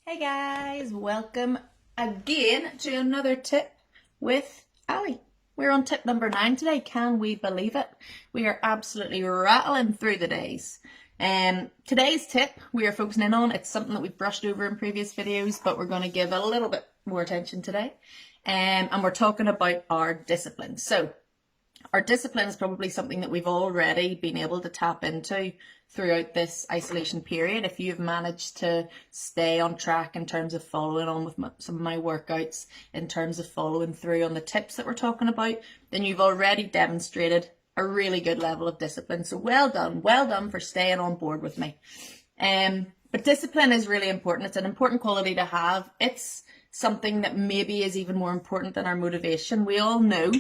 Hey guys, welcome again to another tip with Ali. We're on tip number 9 today. Can we believe it? We are absolutely rattling through the days. Today's tip we are focusing in on, it's something that we've brushed over in previous videos, but we're going to give a little bit more attention today. And we're talking about our discipline. So our discipline is probably something that we've already been able to tap into throughout this isolation period. If you've managed to stay on track in terms of following on with some of my workouts, in terms of following through on the tips that we're talking about, then you've already demonstrated a really good level of discipline. So well done for staying on board with me. But discipline is really important. It's an important quality to have. It's something that maybe is even more important than our motivation. We all know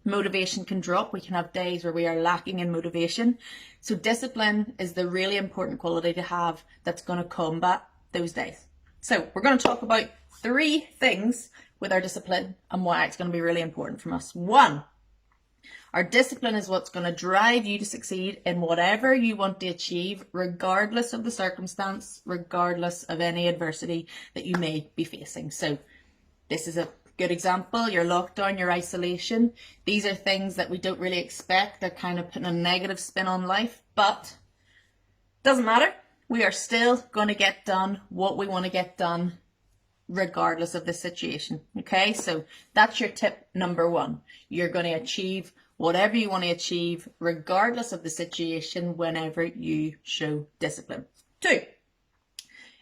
motivation can drop. We can have days where we are lacking in motivation. So discipline is the really important quality to have that's going to combat those days. So we're going to talk about 3 things with our discipline and why it's going to be really important from us. 1, our discipline is what's going to drive you to succeed in whatever you want to achieve, regardless of the circumstance, regardless of any adversity that you may be facing. So this is a good example, your lockdown, your isolation. These are things that we don't really expect. They're kind of putting a negative spin on life, but doesn't matter. We are still going to get done what we want to get done regardless of the situation. Okay, so that's your tip number 1. You're going to achieve whatever you want to achieve regardless of the situation whenever you show discipline. 2,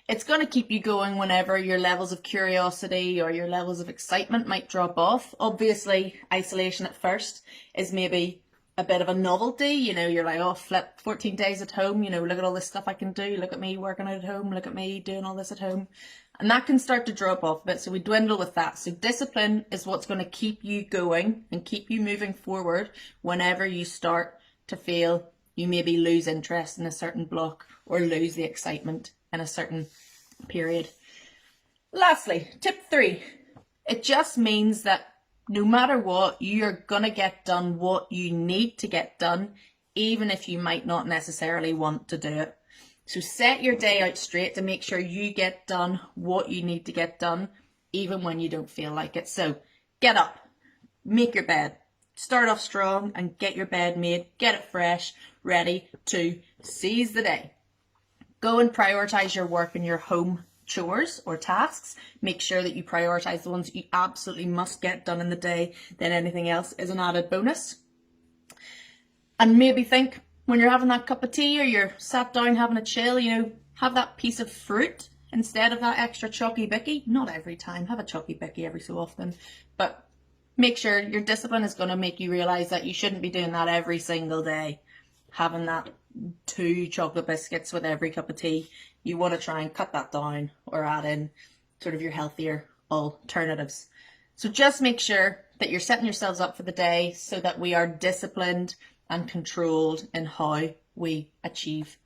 it's going to keep you going whenever your levels of curiosity or your levels of excitement might drop off. Obviously, isolation at first is maybe a bit of a novelty. You know, you're like, oh, flip, 14 days at home. You know, look at all this stuff I can do. Look at me working out at home. Look at me doing all this at home. And that can start to drop off a bit. So we dwindle with that. So discipline is what's going to keep you going and keep you moving forward whenever you start to feel you maybe lose interest in a certain block or lose the excitement in a certain period. Lastly, tip 3, it just means that no matter what, you're gonna get done what you need to get done, even if you might not necessarily want to do it. So set your day out straight to make sure you get done what you need to get done, even when you don't feel like it. So get up, make your bed, start off strong and get your bed made, get it fresh, ready to seize the day. Go and prioritize your work and your home chores or tasks. Make sure that you prioritize the ones that you absolutely must get done in the day. Then anything else is an added bonus. And maybe think when you're having that cup of tea or you're sat down having a chill, you know, have that piece of fruit instead of that extra chalky bicky. Not every time. Have a chalky bicky every so often. But make sure your discipline is going to make you realize that you shouldn't be doing that every single day. Having that 2 chocolate biscuits with every cup of tea. You want to try and cut that down or add in sort of your healthier alternatives. So just make sure that you're setting yourselves up for the day so that we are disciplined and controlled in how we achieve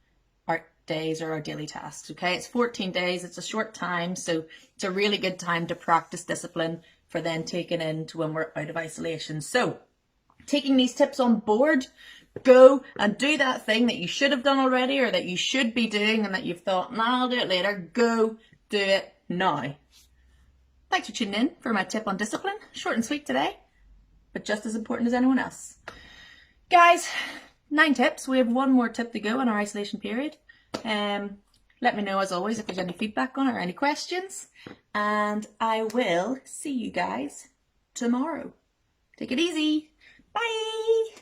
our days or our daily tasks. Okay, it's 14 days, it's a short time, so it's a really good time to practice discipline for then taking into when we're out of isolation. So taking these tips on board, go and do that thing that you should have done already or that you should be doing and that you've thought, nah, I'll do it later. Go do it now. Thanks for tuning in for my tip on discipline. Short and sweet today, but just as important as anyone else. Guys, 9 tips. We have 1 more tip to go in our isolation period. Let me know as always if there's any feedback on it or any questions. And I will see you guys tomorrow. Take it easy. Bye.